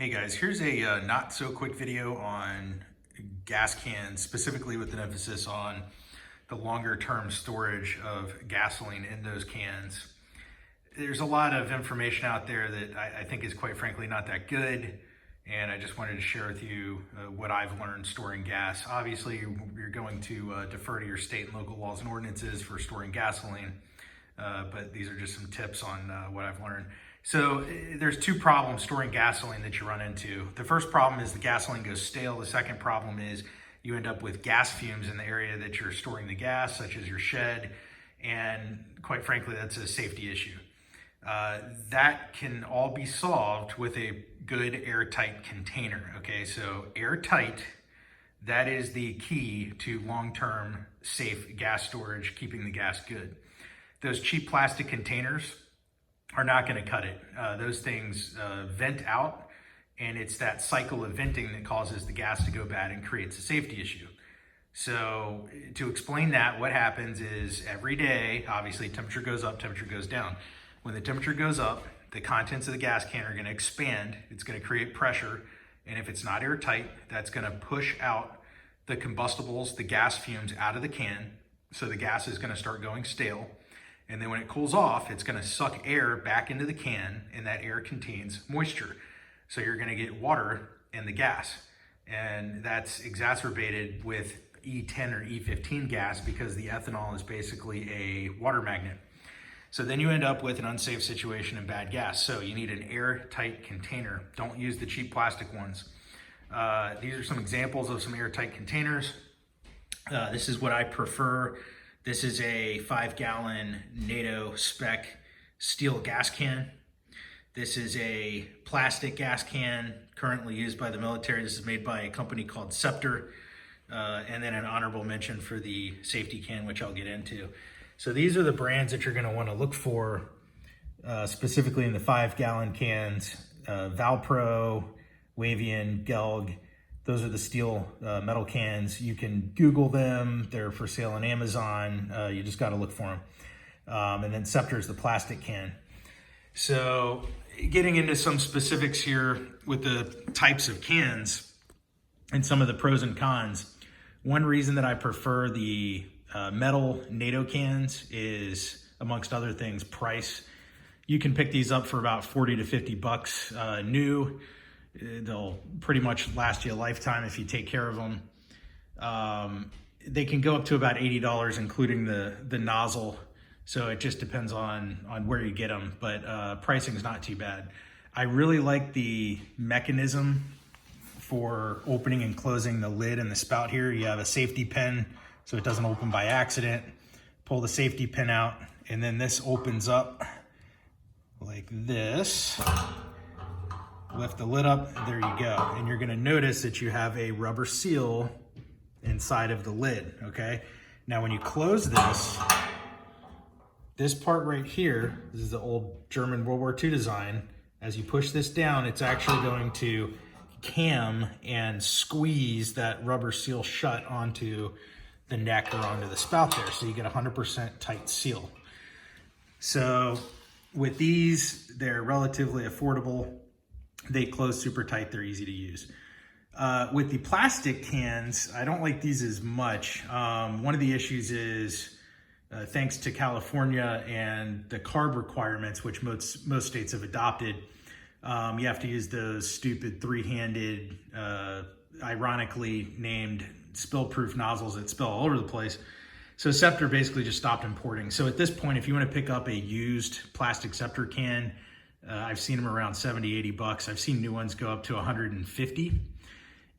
Hey guys, here's a not so quick video on gas cans, specifically with an emphasis on the longer term storage of gasoline in those cans. There's a lot of information out there that I think is quite frankly not that good, and I just wanted to share with you what I've learned storing gas. Obviously, you're going to defer to your state and local laws and ordinances for storing gasoline, but these are just some tips on what I've learned. So there's two problems storing gasoline that you run into. The first problem is the gasoline goes stale. The second problem is you end up with gas fumes in the area that you're storing the gas, such as your shed, and quite frankly, that's a safety issue. That can all be solved with a good airtight container, okay? So airtight, that is the key to long-term safe gas storage, keeping the gas good. Those cheap plastic containers are not going to cut it. Those things vent out, and it's that cycle of venting that causes the gas to go bad and creates a safety issue. So to explain that, what happens is every day, obviously temperature goes up, temperature goes down. When the temperature goes up, the contents of the gas can are going to expand. It's going to create pressure, and if it's not airtight, that's going to push out the combustibles, the gas fumes out of the can, so the gas is going to start going stale. And then when it cools off, it's going to suck air back into the can, and that air contains moisture. So you're going to get water in the gas. And that's exacerbated with E10 or E15 gas because the ethanol is basically a water magnet. So then you end up with an unsafe situation and bad gas. So you need an airtight container. Don't use the cheap plastic ones. These are some examples of some airtight containers. This is what I prefer. This is a 5-gallon NATO spec steel gas can. This is a plastic gas can currently used by the military. This is made by a company called Scepter. And then an honorable mention for the safety can, which I'll get into. So these are the brands that you're gonna wanna look for, specifically in the 5-gallon cans. Valpro, Wavian, Gelg. Those are the steel metal cans. You can Google them. They're for sale on Amazon. You just got to look for them. And then Scepter is the plastic can. So getting into some specifics here with the types of cans and some of the pros and cons. One reason that I prefer the metal NATO cans is, amongst other things, price. You can pick these up for about 40 to 50 bucks new. They'll pretty much last you a lifetime if you take care of them. They can go up to about $80, including the nozzle. So it just depends on where you get them, but pricing is not too bad. I really like the mechanism for opening and closing the lid and the spout here. You have a safety pin so it doesn't open by accident. Pull the safety pin out, and then this opens up like this. Lift the lid up, there you go. And you're gonna notice that you have a rubber seal inside of the lid, okay? Now when you close this part right here, this is the old German World War II design. As you push this down, it's actually going to cam and squeeze that rubber seal shut onto the neck or onto the spout there. So you get 100% tight seal. So with these, they're relatively affordable. They close super tight, they're easy to use. With the plastic cans, I don't like these as much. One of the issues is, thanks to California and the carb requirements, which most states have adopted, you have to use those stupid three-handed, ironically named spill-proof nozzles that spill all over the place. So Scepter basically just stopped importing. So at this point, if you want to pick up a used plastic Scepter can, I've seen them around 70, 80 bucks. I've seen new ones go up to 150.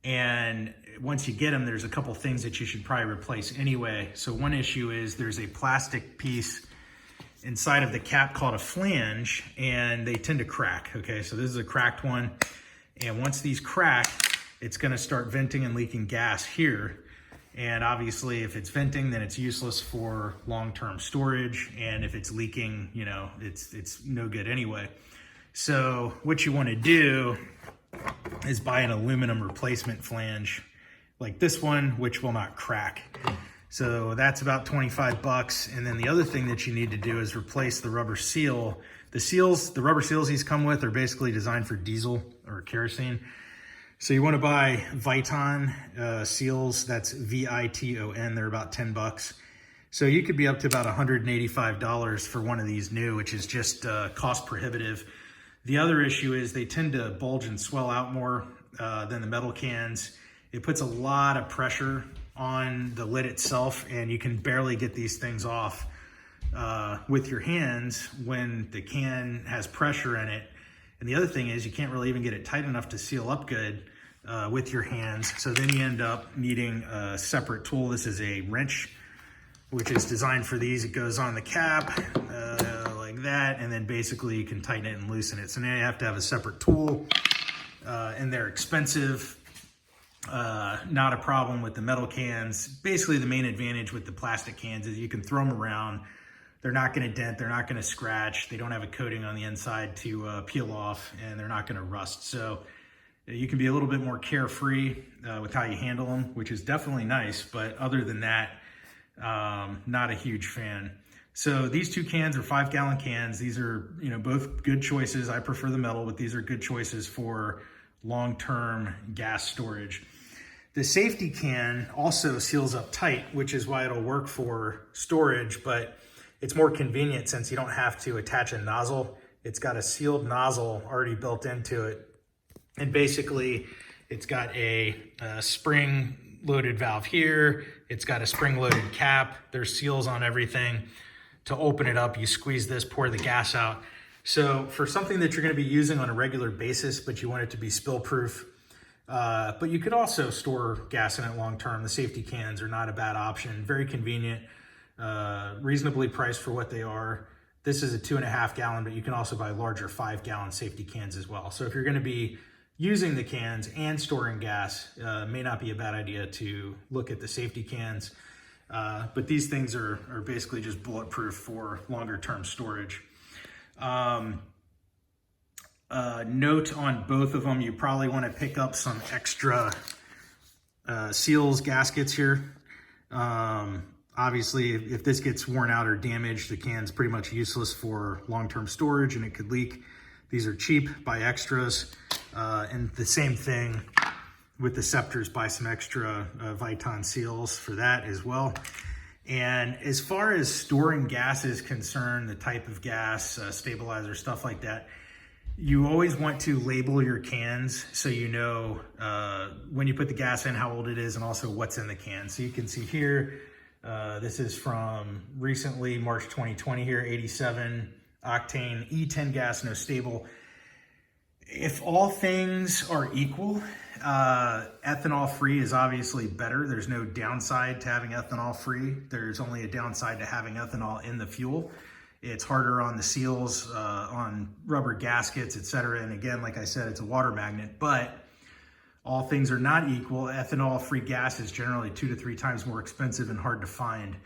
And once you get them, there's a couple things that you should probably replace anyway. So one issue is there's a plastic piece inside of the cap called a flange, and they tend to crack, okay? So this is a cracked one. And once these crack, it's gonna start venting and leaking gas here. And obviously if it's venting, then it's useless for long-term storage. And if it's leaking, you know, it's no good anyway. So what you want to do is buy an aluminum replacement flange like this one, which will not crack. So that's about 25 bucks. And then the other thing that you need to do is replace the rubber seal. The rubber seals these come with are basically designed for diesel or kerosene. So you want to buy Viton seals. That's V-I-T-O-N. They're about 10 bucks. So you could be up to about $185 for one of these new, which is just cost prohibitive. The other issue is they tend to bulge and swell out more than the metal cans. It puts a lot of pressure on the lid itself, and you can barely get these things off with your hands when the can has pressure in it. And the other thing is you can't really even get it tight enough to seal up good with your hands. So then you end up needing a separate tool. This is a wrench, which is designed for these. It goes on the cap like that, and then basically you can tighten it and loosen it. So now you have to have a separate tool, and they're expensive. Not a problem with the metal cans. Basically the main advantage with the plastic cans is you can throw them around. They're not going to dent, they're not going to scratch, they don't have a coating on the inside to peel off, and they're not going to rust. So you can be a little bit more carefree with how you handle them, which is definitely nice, but other than that, not a huge fan. So these two cans are 5-gallon cans. These are, both good choices. I prefer the metal, but these are good choices for long-term gas storage. The safety can also seals up tight, which is why it'll work for storage, but it's more convenient since you don't have to attach a nozzle. It's got a sealed nozzle already built into it. And basically it's got a spring loaded valve here. It's got a spring loaded cap. There's seals on everything. To open it up, you squeeze this, pour the gas out. So for something that you're going to be using on a regular basis, but you want it to be spill proof, but you could also store gas in it long term. The safety cans are not a bad option. Very convenient, reasonably priced for what they are. This is a 2.5 gallon, but you can also buy larger 5-gallon safety cans as well. So if you're going to be using the cans and storing gas, may not be a bad idea to look at the safety cans. But these things are basically just bulletproof for longer term storage. Note on both of them, you probably want to pick up some extra seals, gaskets here. Obviously, if this gets worn out or damaged, the can's pretty much useless for long-term storage and it could leak. These are cheap, buy extras. And the same thing with the Scepters, buy some extra Viton seals for that as well. And as far as storing gas is concerned, the type of gas, stabilizer, stuff like that, you always want to label your cans so you know when you put the gas in, how old it is, and also what's in the can. So you can see here, this is from recently, March 2020 here, 87 octane E10 gas, no stable. If all things are equal, ethanol free is obviously better. There's no downside to having ethanol free. There's only a downside to having ethanol in the fuel. It's harder on the seals, on rubber gaskets, etc. And again, like I said, it's a water magnet, but all things are not equal. Ethanol free gas is generally 2 to 3 times more expensive and hard to find.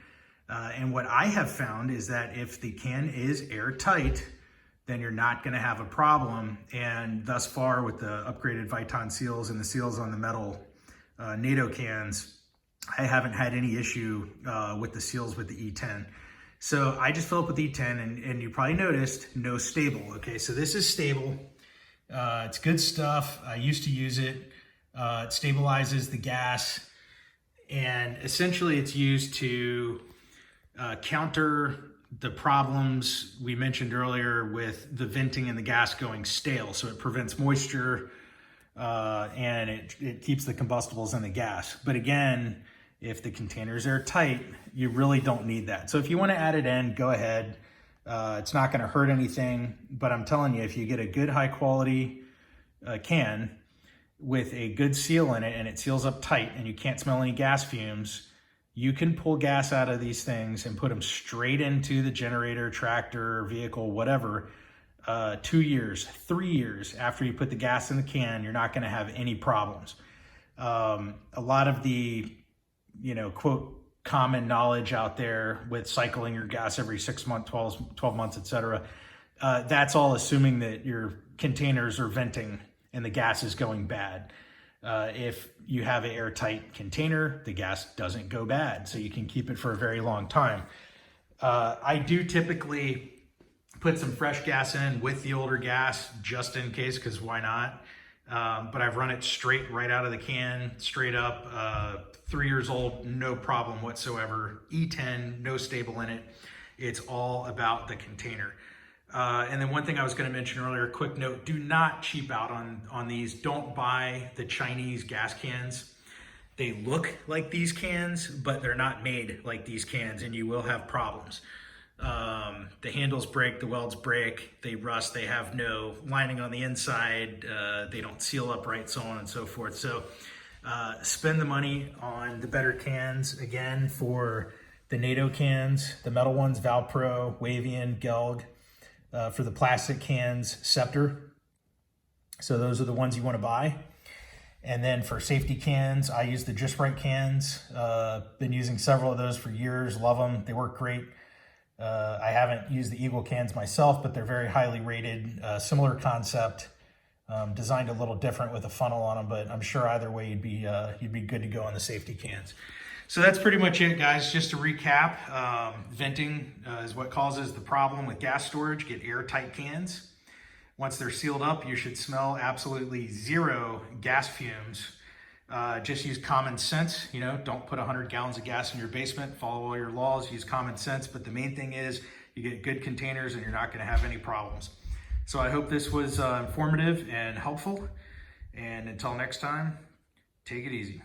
And what I have found is that if the can is airtight, then you're not going to have a problem. And thus far, with the upgraded Viton seals and the seals on the metal NATO cans, I haven't had any issue with the seals with the E10. So I just fill up with E10, and you probably noticed no stable. Okay, so this is stable. It's good stuff. I used to use it. It stabilizes the gas, and essentially it's used to counter the problems we mentioned earlier with the venting and the gas going stale. So it prevents moisture and it keeps the combustibles in the gas. But again, if the container's airtight, you really don't need that. So if you want to add it in, go ahead. It's not going to hurt anything, but I'm telling you, if you get a good high quality can with a good seal in it and it seals up tight and you can't smell any gas fumes, you can pull gas out of these things and put them straight into the generator, tractor, vehicle, whatever, 2 years, 3 years after you put the gas in the can. You're not going to have any problems. A lot of the, quote, common knowledge out there with cycling your gas every 6 months, 12 months, etc. That's all assuming that your containers are venting and the gas is going bad. If you have an airtight container, the gas doesn't go bad, so you can keep it for a very long time. I do typically put some fresh gas in with the older gas just in case, because why not? but I've run it straight right out of the can, straight up, 3 years old, no problem whatsoever. E10, no stable in it. It's all about the container. And then one thing I was going to mention earlier, quick note, do not cheap out on these. Don't buy the Chinese gas cans. They look like these cans, but they're not made like these cans, and you will have problems. The handles break, the welds break, they rust, they have no lining on the inside, they don't seal up right, so on and so forth. So spend the money on the better cans. Again, for the NATO cans, the metal ones, Valpro, Wavian, Gelg. For the plastic cans, Scepter. So those are the ones you want to buy. And then for safety cans, I use the Just Right cans. Been using several of those for years, love them, they work great. I haven't used the Eagle cans myself, but they're very highly rated, similar concept, designed a little different with a funnel on them, but I'm sure either way you'd be good to go on the safety cans. So that's pretty much it, guys. Just to recap, venting is what causes the problem with gas storage. Get airtight cans. Once they're sealed up, you should smell absolutely zero gas fumes. Just use common sense. You know, don't put 100 gallons of gas in your basement. Follow all your laws. Use common sense. But the main thing is you get good containers and you're not going to have any problems. So I hope this was informative and helpful. And until next time, take it easy.